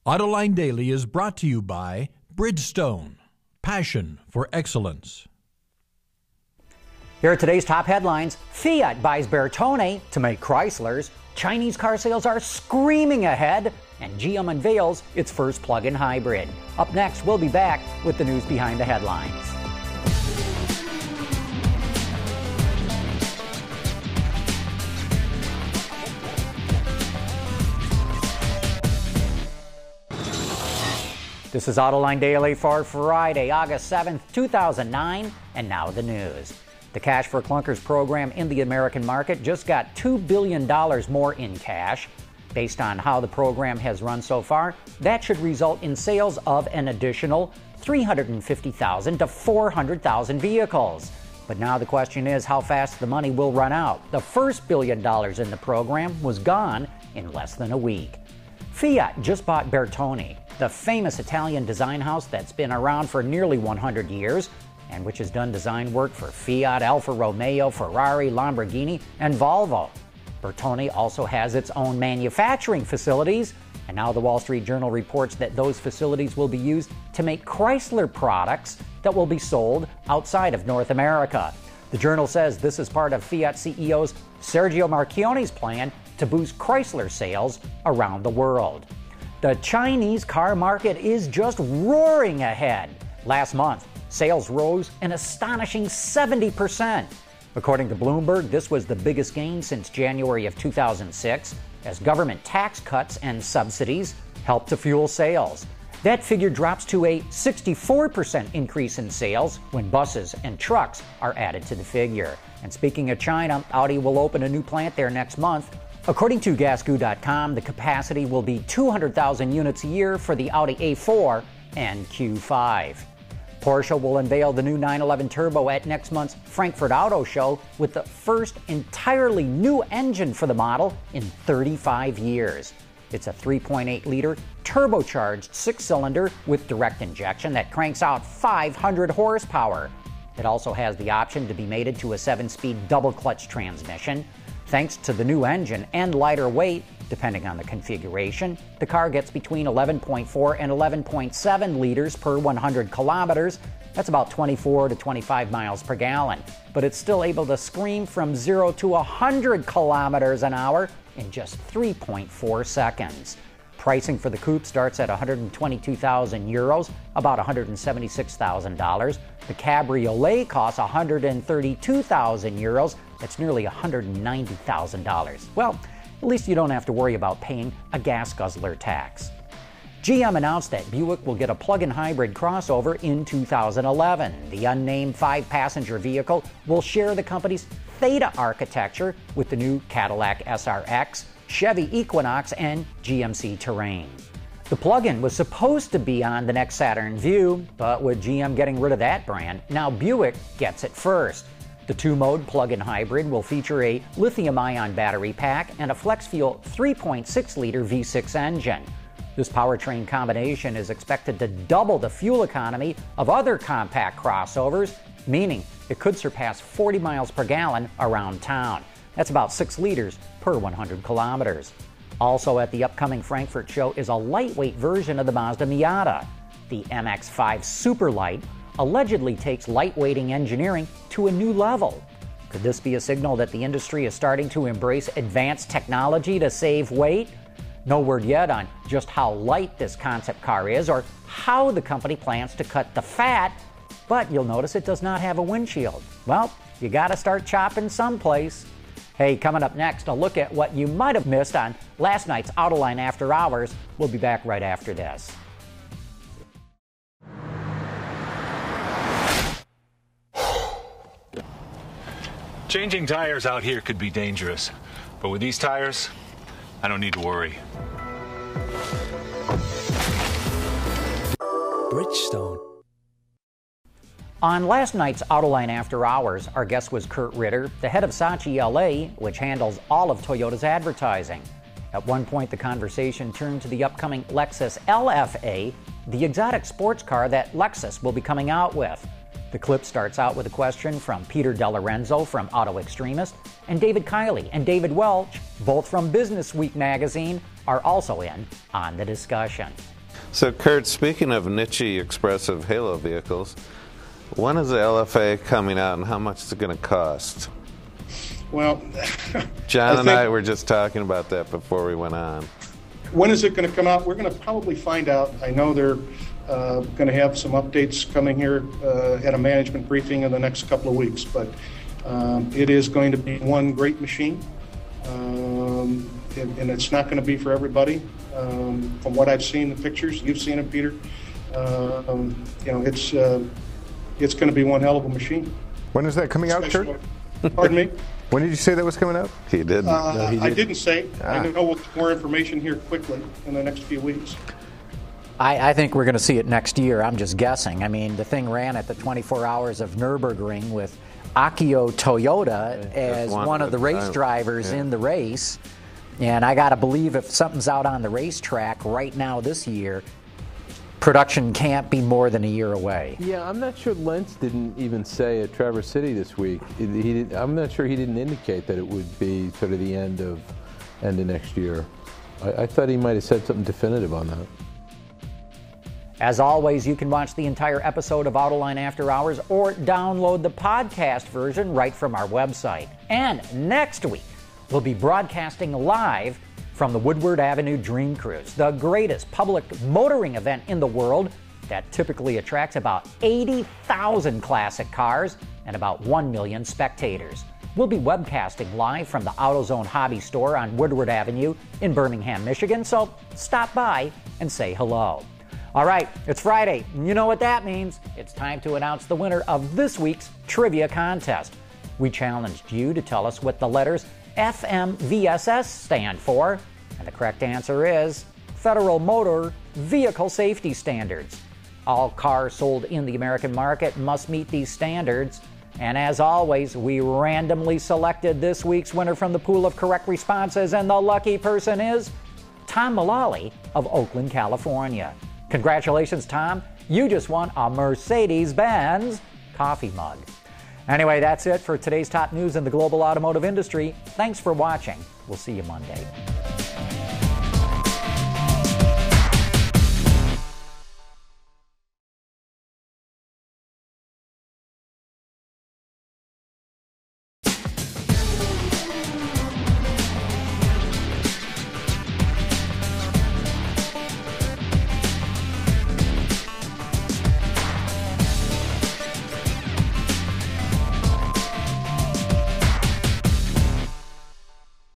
Autoline Daily is brought to you by Bridgestone, passion for excellence. Here are today's top headlines. Fiat buys Bertone to make Chryslers. Chinese car sales are screaming ahead. And GM unveils its first plug-in hybrid. Up next, we'll be back with the news behind the headlines. This is Autoline Daily for Friday, August 7th, 2009, and now the news. The Cash for Clunkers program in the American market just got $2 billion more in cash. Based on how the program has run so far, that should result in sales of an additional 350,000 to 400,000 vehicles. But now the question is how fast the money will run out. The first $1 billion in the program was gone in less than a week. Fiat just bought Bertone, the famous Italian design house that's been around for nearly 100 years and which has done design work for Fiat, Alfa Romeo, Ferrari, Lamborghini, and Volvo. Bertone also has its own manufacturing facilities, and now the Wall Street Journal reports that those facilities will be used to make Chrysler products that will be sold outside of North America. The Journal says this is part of Fiat CEO's Sergio Marchionne's plan to boost Chrysler sales around the world. The Chinese car market is just roaring ahead. Last month, sales rose an astonishing 70%. According to Bloomberg, this was the biggest gain since January of 2006, as government tax cuts and subsidies helped to fuel sales. That figure drops to a 64% increase in sales when buses and trucks are added to the figure. And speaking of China, Audi will open a new plant there next month. According to Gasgoo.com, the capacity will be 200,000 units a year for the Audi A4 and Q5. Porsche will unveil the new 911 Turbo at next month's Frankfurt Auto Show with the first entirely new engine for the model in 35 years. It's a 3.8-liter turbocharged six-cylinder with direct injection that cranks out 500 horsepower. It also has the option to be mated to a 7-speed double-clutch transmission. Thanks to the new engine and lighter weight, depending on the configuration, the car gets between 11.4 and 11.7 liters per 100 kilometers. That's about 24 to 25 miles per gallon. But it's still able to scream from 0 to 100 kilometers an hour in just 3.4 seconds. Pricing for the coupe starts at 122,000 euros, about $176,000. The cabriolet costs 132,000 euros. That's nearly $190,000. Well, at least you don't have to worry about paying a gas guzzler tax. GM announced that Buick will get a plug-in hybrid crossover in 2011. The unnamed 5-passenger vehicle will share the company's Theta architecture with the new Cadillac SRX, Chevy Equinox, and GMC Terrain. The plug-in was supposed to be on the next Saturn Vue, but with GM getting rid of that brand, now Buick gets it first. The two-mode plug-in hybrid will feature a lithium-ion battery pack and a flex-fuel 3.6-liter V6 engine. This powertrain combination is expected to double the fuel economy of other compact crossovers, meaning it could surpass 40 miles per gallon around town. That's about 6 liters per 100 kilometers. Also at the upcoming Frankfurt show is a lightweight version of the Mazda Miata. The MX-5 Superlight allegedly takes lightweighting engineering to a new level. Could this be a signal that the industry is starting to embrace advanced technology to save weight? No word yet on just how light this concept car is or how the company plans to cut the fat, but you'll notice it does not have a windshield. Well, you gotta start chopping someplace. Hey, coming up next, a look at what you might have missed on last night's Autoline After Hours. We'll be back right after this. Changing tires out here could be dangerous, but with these tires, I don't need to worry. Bridgestone. On last night's Autoline After Hours, our guest was Kurt Ritter, the head of Saatchi LA, which handles all of Toyota's advertising. At one point, the conversation turned to the upcoming Lexus LFA, the exotic sports car that Lexus will be coming out with. The clip starts out with a question from Peter DeLorenzo from Auto Extremist, and David Kiley and David Welch, both from Business Week magazine, are also in on the discussion. So, Kurt, speaking of niche expressive halo vehicles, when is the LFA coming out and how much is it going to cost? Well, John and I were just talking about that before we went on. When is it going to come out? We're going to probably find out. I know they're going to have some updates coming here at a management briefing in the next couple of weeks, but it is going to be one great machine, and it's not going to be for everybody. From what I've seen, the pictures, you've seen it, Peter, it's going to be one hell of a machine. When is that coming out, Kurt? Pardon me? When did you say that was coming out? He didn't. No, he didn't. I didn't say. I know we'll get more information here quickly in the next few weeks. I think we're going to see it next year. I'm just guessing. I mean, the thing ran at the 24 Hours of Nürburgring with Akio Toyota as one of the race drivers in the race. And I got to believe if something's out on the racetrack right now this year, production can't be more than a year away. Yeah, I'm not sure Lentz didn't even say at Traverse City this week. I'm not sure he didn't indicate that it would be sort of the end of next year. I thought he might have said something definitive on that. As always, you can watch the entire episode of Autoline After Hours or download the podcast version right from our website. And next week, we'll be broadcasting live from the Woodward Avenue Dream Cruise, the greatest public motoring event in the world that typically attracts about 80,000 classic cars and about 1 million spectators. We'll be webcasting live from the AutoZone Hobby Store on Woodward Avenue in Birmingham, Michigan, so stop by and say hello. All right, it's Friday, and you know what that means. It's time to announce the winner of this week's trivia contest. We challenged you to tell us what the letters FMVSS stand for, and the correct answer is Federal Motor Vehicle Safety Standards. All cars sold in the American market must meet these standards, and as always, we randomly selected this week's winner from the pool of correct responses, and the lucky person is Tom Mullally of Oakland, California. Congratulations, Tom. You just won a Mercedes-Benz coffee mug. Anyway, that's it for today's top news in the global automotive industry. Thanks for watching. We'll see you Monday.